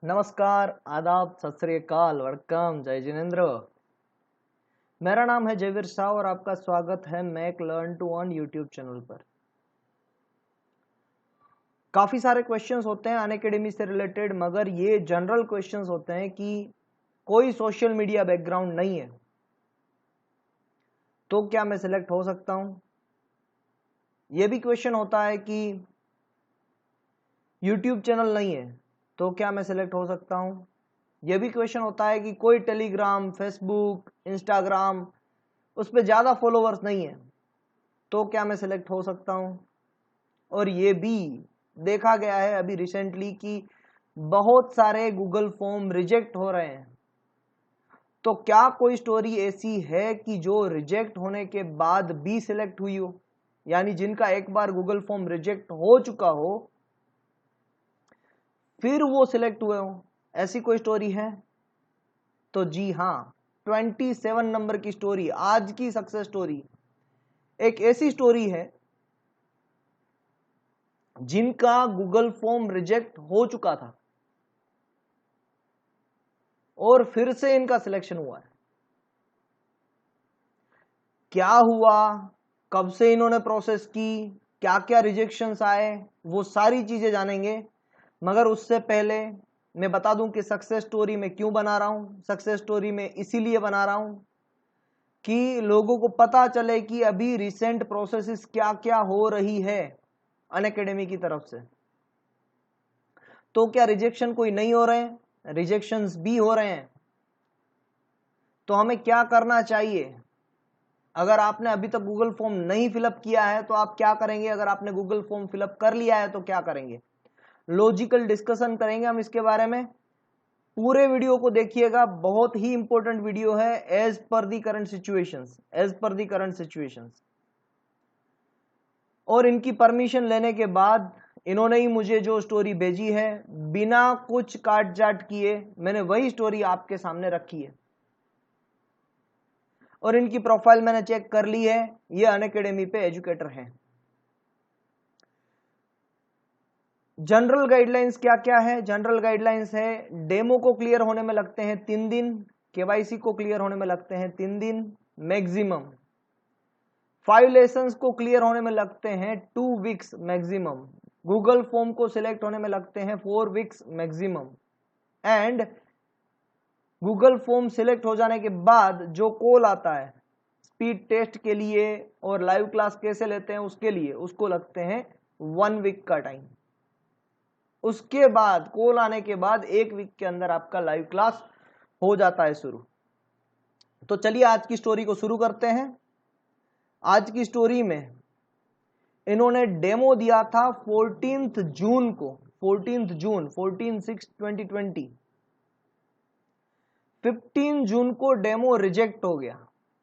नमस्कार, आदाब, सत श्री अकाल, वेलकम, जय जिनेंद्र। मेरा नाम है जयवीर शाह और आपका स्वागत है Mac learn to earn YouTube channel पर। काफी सारे क्वेश्चंस होते हैं अनअकैडमी से रिलेटेड, मगर ये जनरल क्वेश्चंस होते हैं कि कोई सोशल मीडिया बैकग्राउंड नहीं है तो क्या मैं सिलेक्ट हो सकता हूं। यह भी क्वेश्चन होता है कि यूट्यूब चैनल नहीं है तो क्या मैं सिलेक्ट हो सकता हूं। यह भी क्वेश्चन होता है कि कोई टेलीग्राम, फेसबुक, इंस्टाग्राम उस पर ज़्यादा फॉलोवर्स नहीं है तो क्या मैं सिलेक्ट हो सकता हूं। और ये भी देखा गया है अभी रिसेंटली कि बहुत सारे गूगल फॉर्म रिजेक्ट हो रहे हैं। तो क्या कोई स्टोरी ऐसी है कि जो रिजेक्ट होने के बाद भी सिलेक्ट हुई हो, यानी जिनका एक बार गूगल फॉर्म रिजेक्ट हो चुका हो फिर वो सिलेक्ट हुए हो, ऐसी कोई स्टोरी है? तो जी हाँ, 27 नंबर की स्टोरी, आज की सक्सेस स्टोरी एक ऐसी स्टोरी है जिनका गूगल फॉर्म रिजेक्ट हो चुका था और फिर से इनका सिलेक्शन हुआ है। क्या हुआ, कब से इन्होंने प्रोसेस की, क्या क्या रिजेक्शंस आए, वो सारी चीजें जानेंगे। मगर उससे पहले मैं बता दूं कि सक्सेस स्टोरी में क्यों बना रहा हूं। सक्सेस स्टोरी में इसीलिए बना रहा हूं कि लोगों को पता चले कि अभी रिसेंट प्रोसेसेस क्या क्या हो रही है अनअकैडमी की तरफ से। तो क्या रिजेक्शन कोई नहीं हो रहे हैं? रिजेक्शंस भी हो रहे हैं। तो हमें क्या करना चाहिए? अगर आपने अभी तक गूगल फॉर्म नहीं फिलअप किया है तो आप क्या करेंगे, अगर आपने गूगल फॉर्म फिलअप कर लिया है तो क्या करेंगे, लॉजिकल डिस्कशन करेंगे हम इसके बारे में। पूरे वीडियो को देखिएगा, बहुत ही इंपॉर्टेंट वीडियो है। एज पर दी करंट सिचुएशंस, एज पर दी करंट सिचुएशंस। और इनकी परमिशन लेने के बाद इन्होंने ही मुझे जो स्टोरी भेजी है, बिना कुछ काट जाट किए मैंने वही स्टोरी आपके सामने रखी है। और इनकी प्रोफाइल मैंने चेक कर ली है, ये अनअकैडमी पे एजुकेटर हैं। जनरल गाइडलाइंस क्या क्या है? जनरल गाइडलाइंस है, डेमो को क्लियर होने में लगते हैं 3 दिन, केवाईसी को क्लियर होने में लगते हैं 3 दिन मैक्सिमम, 5 लेसन्स को क्लियर होने में लगते हैं 2 वीक्स मैक्सिमम, गूगल फॉर्म को सिलेक्ट होने में लगते हैं 4 weeks maximum, and Google form select हो जाने के बाद जो कॉल आता है स्पीड टेस्ट के लिए और लाइव क्लास कैसे लेते हैं उसके लिए, उसको लगते हैं 1 वीक का टाइम। उसके बाद कॉल आने के बाद 1 वीक के अंदर आपका लाइव क्लास हो जाता है शुरू। तो चलिए आज की स्टोरी को शुरू करते हैं। आज की स्टोरी में इन्होंने डेमो दिया था 14 जून को, 14/6/2020। 15 जून को डेमो रिजेक्ट हो गया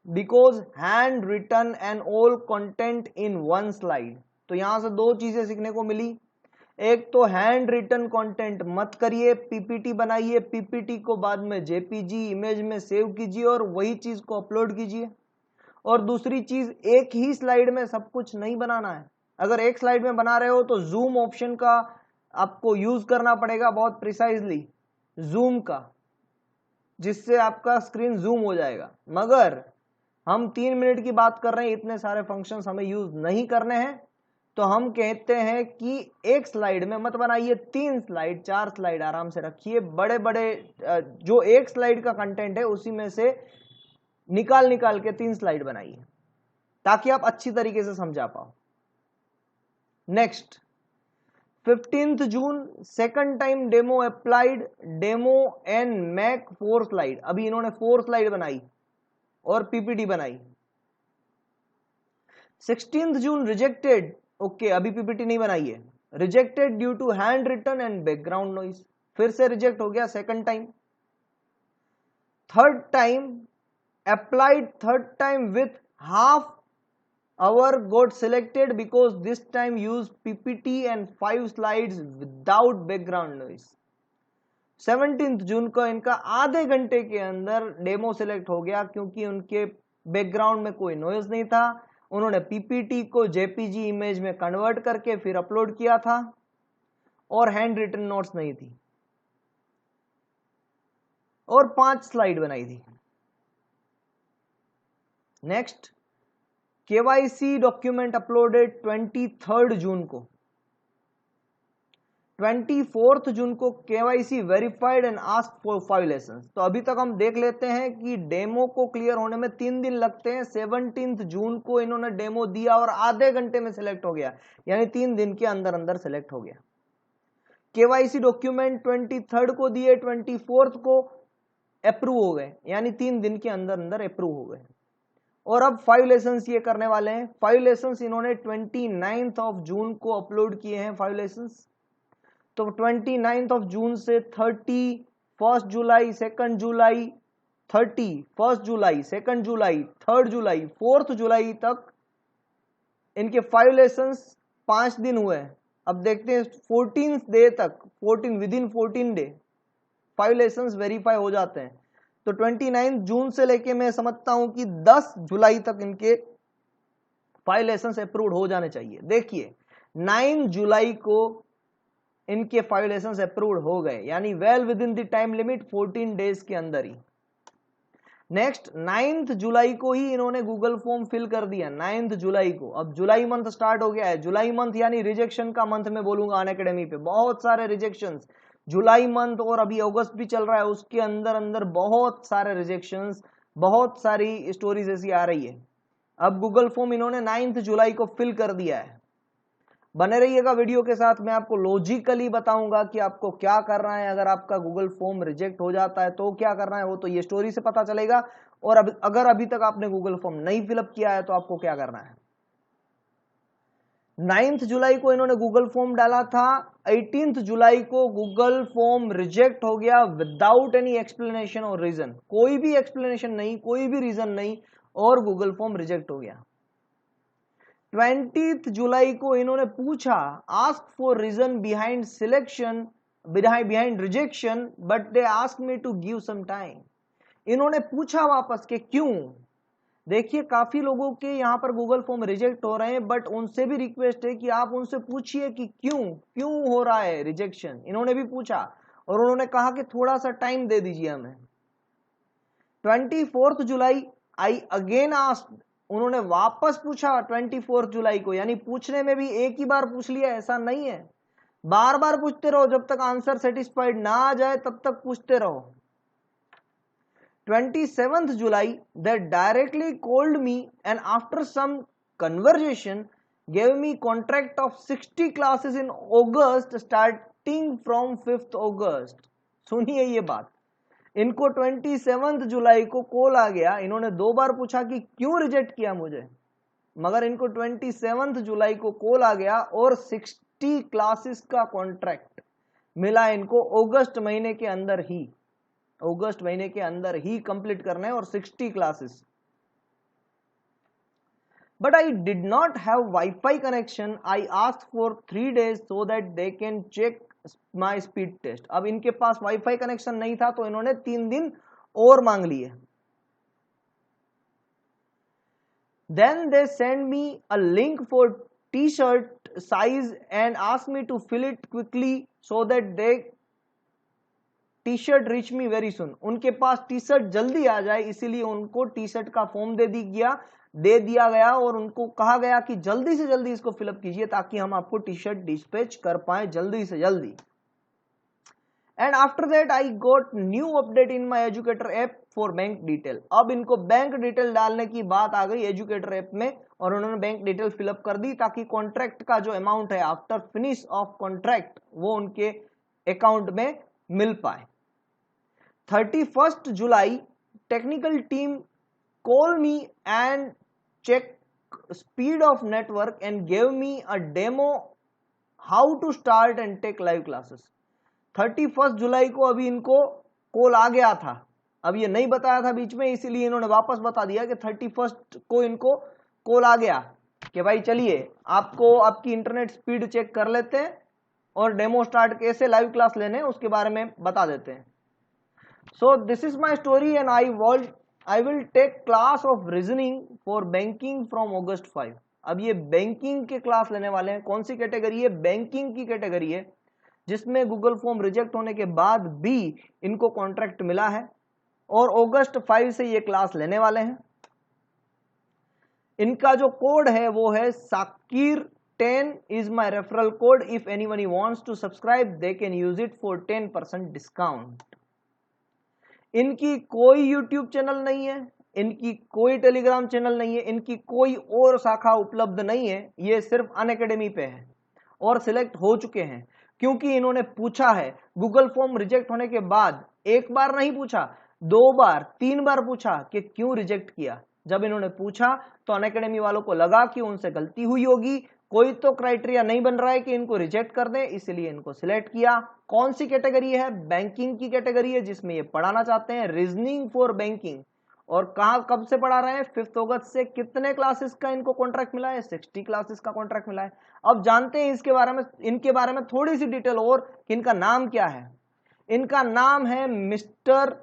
because hand written and all content in 1 slide. तो यहां से 2 चीजें सीखने को मिली। एक तो हैंड रिटन कंटेंट मत करिए, पीपीटी बनाइए, पीपीटी को बाद में जेपीजी इमेज में सेव कीजिए और वही चीज को अपलोड कीजिए। और दूसरी चीज, एक ही स्लाइड में सब कुछ नहीं बनाना है। अगर एक स्लाइड में बना रहे हो तो जूम ऑप्शन का आपको यूज करना पड़ेगा बहुत प्रिसाइजली, जूम का, जिससे आपका स्क्रीन जूम हो जाएगा। मगर हम 3 मिनट की बात कर रहे हैं, इतने सारे फंक्शंस हमें यूज नहीं करने हैं। तो हम कहते हैं कि एक स्लाइड में मत बनाइए, 3 स्लाइड 4 स्लाइड आराम से रखिए। बड़े बड़े जो एक स्लाइड का कंटेंट है उसी में से निकाल के 3 स्लाइड बनाइए ताकि आप अच्छी तरीके से समझा पाओ। Next, 15 June second time demo applied, demo and make 4 slide. अभी इन्होंने 4 स्लाइड बनाई और पीपीटी बनाई। 16 जून रिजेक्टेड, ओके अभी पीपीटी नहीं बनाई है, rejected due to hand written and background noise. फिर से रिजेक्ट हो गया second time. Third time applied, third time with half hour got selected because this time used PPT and 5 slides without background noise। 17 जून को इनका आधे घंटे के अंदर डेमो सिलेक्ट हो गया क्योंकि उनके बैकग्राउंड में कोई नॉइज नहीं था। उन्होंने पीपीटी को जेपीजी इमेज में कन्वर्ट करके फिर अपलोड किया था और हैंड रिटन नोट्स नहीं थी। और 5 स्लाइड बनाई थी। नेक्स्ट, केवाईसी डॉक्यूमेंट अपलोडेड 23 जून को। 24 जून को KYC verified and ask for 5 lessons. तो अभी तक हम देख लेते हैं कि डेमो को क्लियर होने में 3 दिन लगते हैं। 17 जून को इन्होंने डेमो दिया और आधे घंटे में सिलेक्ट हो गया, यानी 3 दिन के अंदर अंदर सिलेक्ट हो गया। केवाईसी डॉक्यूमेंट 23 को दिए, 24 को अप्रूव हो गए, यानी 3 दिन के अंदर अंदर अप्रूव हो गए। और अब 5 लेसन्स ये करने वाले हैं। 5 लेसन्स इन्होंने 29 जून को अपलोड किए हैं 5 लेसन्स। तो 29 जून से 31 जुलाई, 2 जुलाई, 31 जुलाई, 2 जुलाई, 3 जुलाई, 4 जुलाई तक इनके 5 लेसन्स 5 दिन हुए हैं। अब देखते हैं 14 डे तक, 14 विदिन 14 डे 5 लेसन्स वेरीफाई हो जाते हैं। तो 29 जून से लेके मैं समझता हूं कि 10 जुलाई तक इनके 5 लेसन्स अप्रूव्ड हो जाने चाहिए। देखिए 9 जुलाई को इनके 5 लेसन्स अप्रूव्ड हो गए, यानी well with in the time limit 14 days के अंदर ही। नेक्स्ट 9 जुलाई को ही इन्होंने गूगल फॉर्म फिल कर दिया, 9 जुलाई को। अब जुलाई मंथ स्टार्ट हो गया है। जुलाई मंथ यानी रिजेक्शन का मंथ में बोलूंगा अनअकैडमी पे, बहुत सारे रिजेक्शंस जुलाई मंथ, और अभी अगस्त भी चल रहा है, उसके अंदर अंदर बहुत सारे रिजेक्शंस, बहुत सारी स्टोरीज ऐसी आ रही है। अब गूगल फॉर्म इन्होंने 9 जुलाई को फिल कर दिया है। बने रहिएगा वीडियो के साथ, मैं आपको लॉजिकली बताऊंगा कि आपको क्या करना है। अगर आपका गूगल फॉर्म रिजेक्ट हो जाता है तो क्या करना है, वो तो ये स्टोरी से पता चलेगा। और अगर अभी तक आपने गूगल फॉर्म नहीं फिलअप किया है तो आपको क्या करना है। 9 जुलाई को इन्होंने गूगल फॉर्म डाला था, 18 जुलाई को गूगल फॉर्म रिजेक्ट हो गया विदाउट एनी एक्सप्लेनेशन और रीजन। कोई भी एक्सप्लेनेशन नहीं, कोई भी रीजन नहीं, और गूगल फॉर्म रिजेक्ट हो गया। 20 जुलाई को इन्होंने पूछा, ask for reason behind selection, behind rejection, but they ask me to give some time. इन्होंने पूछा वापस कि क्यों। देखिए काफी लोगों के यहां पर गूगल फॉर्म रिजेक्ट हो रहे हैं, बट उनसे भी रिक्वेस्ट है कि आप उनसे पूछिए कि क्यों हो रहा है रिजेक्शन। इन्होंने भी पूछा और उन्होंने कहा कि थोड़ा सा टाइम दे दीजिए हमें। 24 जुलाई आई अगेन आस्क्ड, उन्होंने वापस पूछा 24 जुलाई को, यानी पूछने में भी एक ही बार पूछ लिया, ऐसा नहीं है, बार बार पूछते रहो, जब तक आंसर सेटिस्फाइड ना आ जाए तब तक पूछते रहो। 27th July, they directly called me and after some conversation gave me contract of 60 classes in August starting from 5th August। सुनिए ये बात, इनको 27 जुलाई को कॉल आ गया। इन्होंने 2 बार पूछा कि क्यों रिजेक्ट किया मुझे, मगर इनको 27 जुलाई को कॉल आ गया और 60 क्लासेस का कॉन्ट्रैक्ट मिला इनको अगस्त महीने के अंदर ही, अगस्त महीने के अंदर ही कंप्लीट करना है, और 60 classes. But I did not have wifi connection, I asked for 3 days so that they can check my speed test. अब इनके पास वाईफाई कनेक्शन नहीं था तो इन्होंने 3 दिन और मांग लिए। Then they send me a link for T shirt size and ask me to fill it quickly so that they T shirt reach me very soon. उनके पास टी शर्ट जल्दी आ जाए इसीलिए उनको टी शर्ट का फॉर्म दे दिया गया और उनको कहा गया कि जल्दी से जल्दी इसको फिलअप कीजिए ताकि हम आपको टी शर्ट डिस्पैच कर पाए जल्दी से जल्दी। And after that I got new update in my educator app for bank detail. अब इनको बैंक डिटेल डालने की बात आ गई एजुकेटर ऐप में और उन्होंने बैंक डिटेल फिलअप कर दी ताकि कॉन्ट्रैक्ट का जो अमाउंट है आफ्टर फिनिश ऑफ कॉन्ट्रैक्ट वो उनके अकाउंट में मिल पाए। 31st July, technical team called me and checked speed of network and gave me a demo how to start and take live classes। 31 जुलाई को अभी इनको कॉल आ गया था, अब ये नहीं बताया था बीच में, इसीलिए इन्होंने वापस बता दिया कि 31 को इनको कॉल आ गया कि भाई चलिए आपको आपकी इंटरनेट स्पीड चेक कर लेते हैं और डेमो स्टार्ट कैसे लाइव क्लास लेने उसके बारे में बता देते हैं। So this is my story and I will take class of reasoning for banking from August 5। अब ये बैंकिंग के क्लास लेने वाले हैं। कौन सी कैटेगरी है? बैंकिंग की कैटेगरी है जिसमें गूगल फॉर्म रिजेक्ट होने के बाद भी इनको कॉन्ट्रैक्ट मिला है और अगस्त 5 से ये क्लास लेने वाले हैं। इनका जो कोड है वो है Sakir 10 is my referral code. If anyone wants to subscribe, they can use it for 10% discount. इनकी कोई YouTube चैनल नहीं है, इनकी कोई टेलीग्राम चैनल नहीं है, इनकी कोई और शाखा उपलब्ध नहीं है, ये सिर्फ अनअकैडमी पे है और सिलेक्ट हो चुके हैं क्योंकि इन्होंने पूछा है। गूगल फॉर्म रिजेक्ट होने के बाद एक बार नहीं पूछा, 2 बार 3 बार पूछा कि क्यों रिजेक्ट किया। जब इन्होंने पूछा तो अनअकैडमी वालों को लगा कि उनसे गलती हुई होगी, कोई तो क्राइटेरिया नहीं बन रहा है कि इनको रिजेक्ट कर दें, इसलिए इनको सिलेक्ट किया। कौन सी कैटेगरी है? बैंकिंग की कैटेगरी है जिसमें ये पढ़ाना चाहते हैं, रीजनिंग फॉर बैंकिंग। और कहाँ कब से पढ़ा रहे हैं? 5 अगस्त से। कितने क्लासेस का इनको कॉन्ट्रैक्ट मिला है? 60 क्लासेस का कॉन्ट्रैक्ट मिला है। अब जानते हैं इसके बारे में, इनके बारे में थोड़ी सी डिटेल और कि इनका नाम क्या है। इनका नाम है मिस्टर,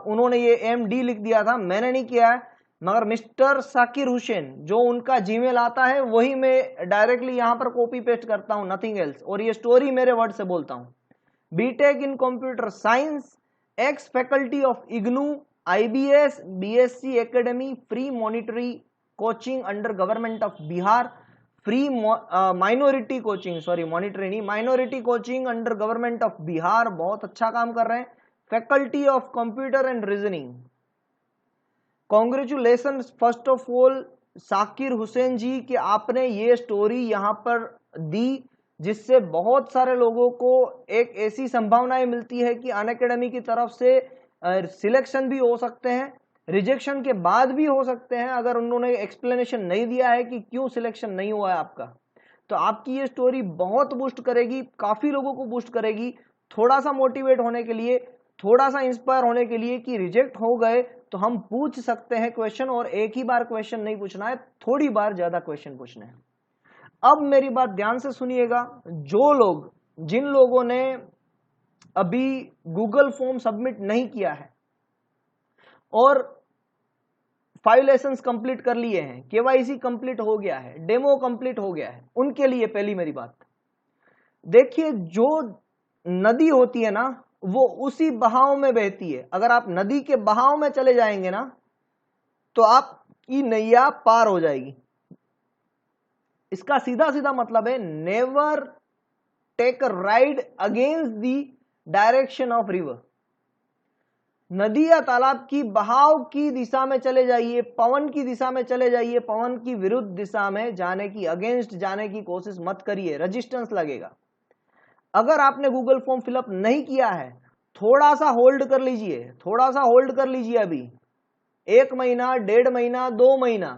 उन्होंने ये MD लिख दिया था, मैंने नहीं किया है, मगर मिस्टर साकिर हुसैन, जो उनका जीमेल आता है वही मैं डायरेक्टली यहां पर कॉपी पेस्ट करता हूं, नथिंग एल्स, और ये स्टोरी मेरे वर्ड से बोलता हूं। B Tech in computer science, ex faculty of IGNOU, IBS, BSc academy, free monetary coaching under government of Bihar, free minority coaching, sorry monetary नहीं, minority coaching under government of Bihar, बहुत अच्छा काम कर रहे हैं। Faculty of computer and reasoning. Congratulation first of all Sakir Hussain ji कि आपने ये स्टोरी यहां पर दी जिससे बहुत सारे लोगों को एक ऐसी संभावनाएं मिलती है कि अनअकैडमी की तरफ से सिलेक्शन भी हो सकते हैं, रिजेक्शन के बाद भी हो सकते हैं अगर उन्होंने एक्सप्लेनेशन नहीं दिया है कि क्यों सिलेक्शन नहीं हुआ है आपका। तो आपकी ये स्टोरी बहुत बूस्ट करेगी, काफी लोगों को बूस्ट करेगी, थोड़ा सा मोटिवेट होने के लिए, थोड़ा सा इंस्पायर होने के लिए कि रिजेक्ट हो गए तो हम पूछ सकते हैं क्वेश्चन, और एक ही बार क्वेश्चन नहीं पूछना है, थोड़ी बार ज्यादा क्वेश्चन पूछने हैं। अब मेरी बात ध्यान से सुनिएगा, जिन लोगों ने अभी गूगल फॉर्म सबमिट नहीं किया है और 5 लेसन्स कंप्लीट कर लिए हैं, KYC कंप्लीट हो गया है, डेमो कंप्लीट हो गया है, उनके लिए पहली मेरी बात, देखिए जो नदी होती है ना वो उसी बहाव में बहती है। अगर आप नदी के बहाव में चले जाएंगे ना तो आपकी नैया पार हो जाएगी। इसका सीधा सीधा मतलब है never take a ride against the direction of river. नदी या तालाब की बहाव की दिशा में चले जाइए, पवन की दिशा में चले जाइए, पवन की विरुद्ध दिशा में जाने की, अगेंस्ट जाने की कोशिश मत करिए, रेजिस्टेंस लगेगा। अगर आपने गूगल फॉर्म फिलअप नहीं किया है, थोड़ा सा होल्ड कर लीजिए, थोड़ा सा होल्ड कर लीजिए, अभी 1 महीना, 1.5 महीना, 2 महीना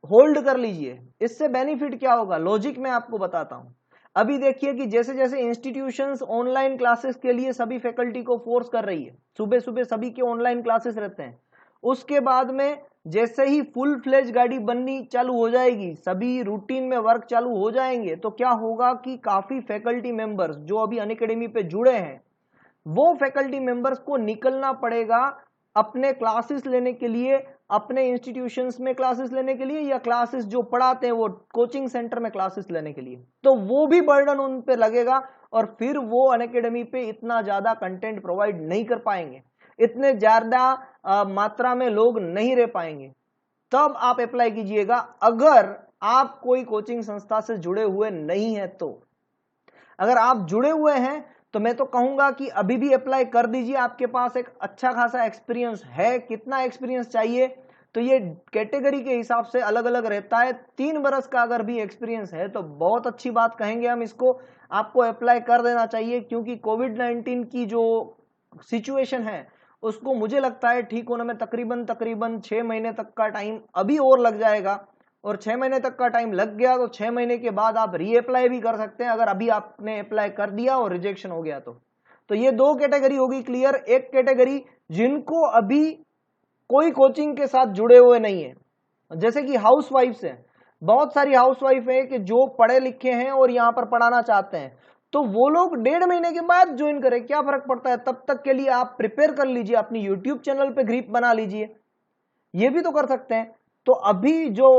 होल्ड कर लीजिए। इससे बेनिफिट क्या होगा, लॉजिक मैं आपको बताता हूं। अभी देखिए कि जैसे जैसे इंस्टीट्यूशंस ऑनलाइन क्लासेस के लिए सभी फैकल्टी को फोर्स कर रही है, सुबह सुबह सभी के ऑनलाइन क्लासेस रहते हैं, उसके बाद में जैसे ही फुल फ्लेज गाड़ी बननी चालू हो जाएगी, सभी रूटीन में वर्क चालू हो जाएंगे, तो क्या होगा कि काफी फैकल्टी मेंबर्स जो अभी अनअकैडमी पे जुड़े हैं, वो फैकल्टी मेंबर्स को निकलना पड़ेगा अपने क्लासेस लेने के लिए, अपने इंस्टीट्यूशंस में क्लासेस लेने के लिए, या क्लासेस जो पढ़ाते हैं वो कोचिंग सेंटर में क्लासेस लेने के लिए, तो वो भी बर्डन उन पे लगेगा और फिर वो अनअकैडमी पे इतना ज्यादा कंटेंट प्रोवाइड नहीं कर पाएंगे, इतने ज्यादा मात्रा में लोग नहीं रह पाएंगे। तब आप अप्लाई कीजिएगा अगर आप कोई कोचिंग संस्था से जुड़े हुए नहीं है तो। अगर आप जुड़े हुए हैं तो मैं तो कहूंगा कि अभी भी अप्लाई कर दीजिए, आपके पास एक अच्छा खासा एक्सपीरियंस है। कितना एक्सपीरियंस चाहिए तो ये कैटेगरी के हिसाब से अलग अलग रहता है। 3 बरस का अगर भी एक्सपीरियंस है तो बहुत अच्छी बात कहेंगे हम इसको, आपको अप्लाई कर देना चाहिए, क्योंकि कोविड-19 की जो सिचुएशन है उसको मुझे लगता है ठीक होने में तकरीबन 6 महीने तक का टाइम अभी और लग जाएगा, और 6 महीने तक का टाइम लग गया तो 6 महीने के बाद आप रीअप्लाई भी कर सकते हैं अगर अभी आपने अप्लाई कर दिया और रिजेक्शन हो गया तो ये 2 कैटेगरी होगी क्लियर। एक कैटेगरी जिनको अभी कोई कोचिंग के साथ जुड़े हुए नहीं है, जैसे कि हाउसवाइफ्स हैं, बहुत सारी हाउसवाइफ है कि जो पढ़े लिखे हैं और यहाँ पर पढ़ाना चाहते हैं, तो वो लोग 1.5 महीने के बाद ज्वाइन करें, क्या फर्क पड़ता है। तब तक के लिए आप प्रिपेयर कर लीजिए, अपनी यूट्यूब चैनल पे ग्रिप बना लीजिए, ये भी तो कर सकते हैं। तो अभी जो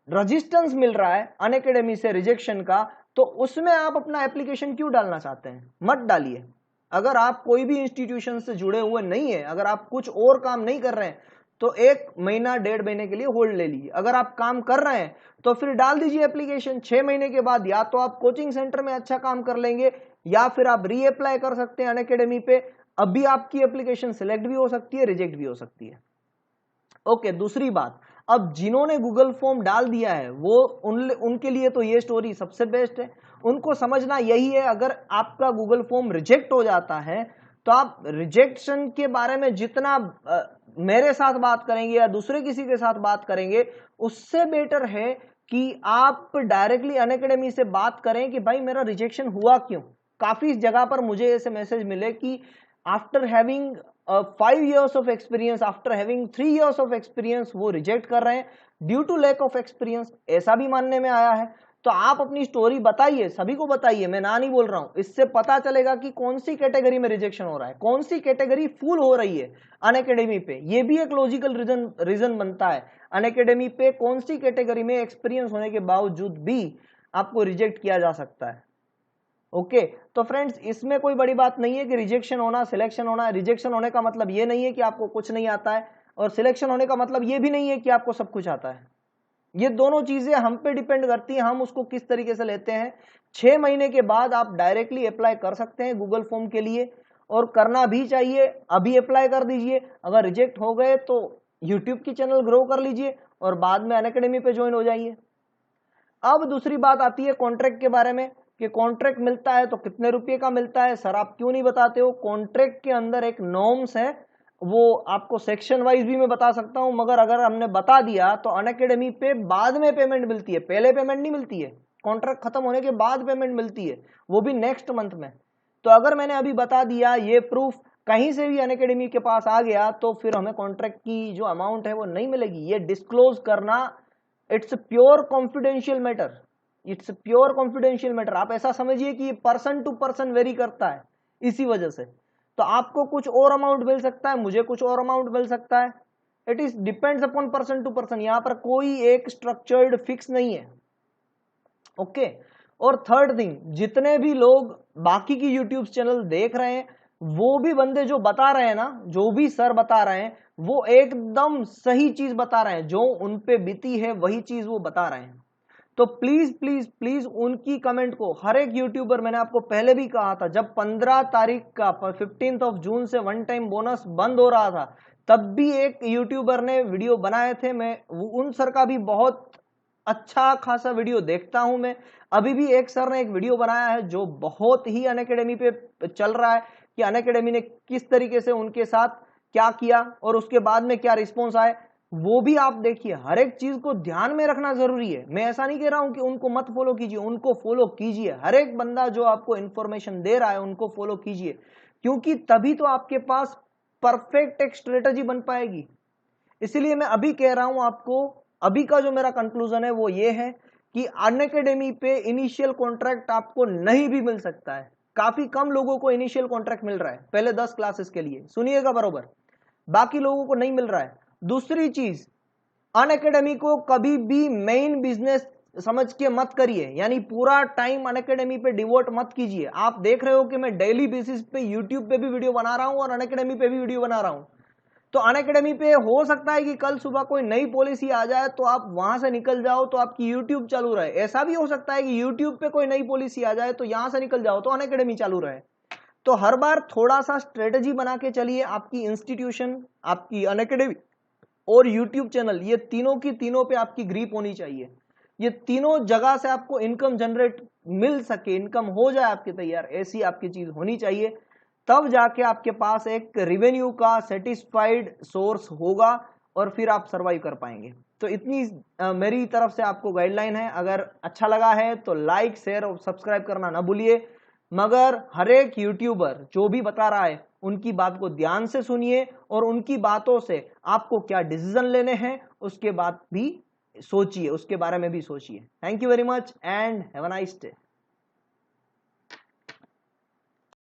रेजिस्टेंस मिल रहा है अनअकैडमी से रिजेक्शन का, तो उसमें आप अपना एप्लीकेशन क्यों डालना चाहते हैं, मत डालिए। अगर आप कोई भी इंस्टीट्यूशन से जुड़े हुए नहीं है, अगर आप कुछ और काम नहीं कर रहे हैं, तो 1 महीना 1.5 महीने के लिए होल्ड ले लीजिए। अगर आप काम कर रहे हैं तो फिर डाल दीजिए एप्लीकेशन। 6 महीने के बाद या तो आप कोचिंग सेंटर में अच्छा काम कर लेंगे, या फिर आप रीअप्लाई कर सकते हैं अनअकैडमी पे। अभी आपकी एप्लीकेशन सिलेक्ट भी हो सकती है, रिजेक्ट भी हो सकती है। ओके, दूसरी बात, अब जिन्होंने गूगल फॉर्म डाल दिया है वो उनके लिए तो ये स्टोरी सबसे बेस्ट है। उनको समझना यही है, अगर आपका गूगल फॉर्म रिजेक्ट हो जाता है तो आप रिजेक्शन के बारे में जितना मेरे साथ बात करेंगे या दूसरे किसी के साथ बात करेंगे, उससे बेटर है कि आप डायरेक्टली अनअकैडमी से बात करें कि भाई मेरा रिजेक्शन हुआ क्यों। काफी जगह पर मुझे ऐसे मैसेज मिले कि after having 5 years of experience, after having 3 years of experience, वो रिजेक्ट कर रहे हैं due to lack of experience, ऐसा भी मानने में आया है। तो आप अपनी स्टोरी बताइए, सभी को बताइए, मैं ना नहीं बोल रहा हूं। इससे पता चलेगा कि कौन सी कैटेगरी में रिजेक्शन हो रहा है, कौन सी कैटेगरी फुल हो रही है अनअकैडमी पे। ये भी एक लॉजिकल रीजन बनता है, अनअकैडमी पे कौन सी कैटेगरी में एक्सपीरियंस होने के बावजूद भी आपको रिजेक्ट किया जा सकता है। ओके, तो फ्रेंड्स इसमें कोई बड़ी बात नहीं है कि रिजेक्शन होना सिलेक्शन होना। रिजेक्शन होने का मतलब ये नहीं है कि आपको कुछ नहीं आता है, और सिलेक्शन होने का मतलब ये भी नहीं है कि आपको सब कुछ आता है। ये दोनों चीजें हम पे डिपेंड करती हैं, हम उसको किस तरीके से लेते हैं। 6 महीने के बाद आप डायरेक्टली अप्लाई कर सकते हैं गूगल फॉर्म के लिए, और करना भी चाहिए। अभी अप्लाई कर दीजिए, अगर रिजेक्ट हो गए तो यूट्यूब की चैनल ग्रो कर लीजिए और बाद में अनअकैडमी पे ज्वाइन हो जाइए। अब दूसरी बात आती है कॉन्ट्रैक्ट के बारे में, कि कॉन्ट्रैक्ट मिलता है तो कितने रुपए का मिलता है, सर आप क्यों नहीं बताते हो। कॉन्ट्रैक्ट के अंदर एक नॉर्म्स है, वो आपको सेक्शन वाइज भी मैं बता सकता हूं, मगर अगर हमने बता दिया तो अनअकैडमी पे बाद में पेमेंट मिलती है, पहले पेमेंट नहीं मिलती है। कॉन्ट्रैक्ट खत्म होने के बाद पेमेंट मिलती है, वो भी नेक्स्ट मंथ में। तो अगर मैंने अभी बता दिया, ये प्रूफ कहीं से भी अनअकैडमी के पास आ गया, तो फिर हमें कॉन्ट्रैक्ट की जो अमाउंट है वो नहीं मिलेगी। ये डिस्क्लोज करना, it's pure confidential matter, it's pure confidential matter. आप ऐसा समझिए कि ये पर्सन टू पर्सन वेरी करता है, इसी वजह से। तो आपको कुछ और अमाउंट मिल सकता है, मुझे कुछ और अमाउंट मिल सकता है। It is depends upon person to person, यहां पर कोई एक स्ट्रक्चर्ड फिक्स नहीं है। ओके, और थर्ड थिंग, जितने भी लोग बाकी की यूट्यूब चैनल देख रहे हैं, वो भी बंदे जो बता रहे हैं ना, जो भी सर बता रहे हैं, वो एकदम सही चीज बता रहे हैं, जो उन पे बीती है वही चीज वो बता रहे हैं। तो प्लीज प्लीज प्लीज उनकी कमेंट को, हर एक यूट्यूबर, मैंने आपको पहले भी कहा था, जब 15 तारीख का 15 जून से वन टाइम बोनस बंद हो रहा था, तब भी एक यूट्यूबर ने वीडियो बनाए थे। मैं उन सर का भी बहुत अच्छा खासा वीडियो देखता हूं मैं। अभी भी एक सर ने एक वीडियो बनाया है जो बहुत ही अनअकैडमी पे चल रहा है, कि अनअकैडमी ने किस तरीके से उनके साथ क्या किया और उसके बाद में क्या रिस्पॉन्स आए, वो भी आप देखिए। हर एक चीज को ध्यान में रखना जरूरी है। मैं ऐसा नहीं कह रहा हूं कि उनको मत फॉलो कीजिए, उनको फॉलो कीजिए। हर एक बंदा जो आपको इंफॉर्मेशन दे रहा है उनको फॉलो कीजिए, क्योंकि तभी तो आपके पास परफेक्ट एक स्ट्रेटजी बन पाएगी। इसलिए मैं अभी कह रहा हूं आपको, अभी का जो मेरा कंक्लूजन है वो ये है कि अनअकैडमी पे इनिशियल कॉन्ट्रैक्ट आपको नहीं भी मिल सकता है। काफी कम लोगों को इनिशियल कॉन्ट्रैक्ट मिल रहा है पहले 10 क्लासेस के लिए, सुनिएगा बरोबर, बाकी लोगों को नहीं मिल रहा है। दूसरी चीज, अनअकैडमी को कभी भी मेन बिजनेस समझ के मत करिए, यानी पूरा टाइम अनअकैडमी पे डिवोट मत कीजिए। आप देख रहे हो कि मैं डेली बेसिस पे यूट्यूब पे भी वीडियो बना रहा हूं और अनअकैडमी पे भी वीडियो बना रहा हूं। तो अनअकैडमी पे हो सकता है कि कल सुबह कोई नई पॉलिसी आ जाए तो आप वहां से निकल जाओ तो आपकी यूट्यूब चालू रहे। ऐसा भी हो सकता है कि यूट्यूब पे कोई नई पॉलिसी आ जाए तो यहां से निकल जाओ तो अनअकैडमी चालू रहे। तो हर बार थोड़ा सा स्ट्रेटेजी बना के चलिए। आपकी इंस्टीट्यूशन, आपकी अनअकैडमी और यूट्यूब चैनल, ये तीनों की तीनों पे आपकी ग्रिप होनी चाहिए। ये तीनों जगह से आपको इनकम जनरेट मिल सके, इनकम हो जाए आपके तैयार, ऐसी आपकी चीज होनी चाहिए। तब जाके आपके पास एक रेवेन्यू का सेटिस्फाइड सोर्स होगा और फिर आप सरवाइव कर पाएंगे। तो इतनी मेरी तरफ से आपको गाइडलाइन है। अगर अच्छा लगा है तो लाइक, शेयर और सब्सक्राइब करना ना भूलिए। मगर हर एक यूट्यूबर जो भी बता रहा है उनकी बात को ध्यान से सुनिए और उनकी बातों से आपको क्या डिसीजन लेने हैं उसके बाद भी सोचिए, उसके बारे में भी सोचिए। Thank you very much and have a nice day.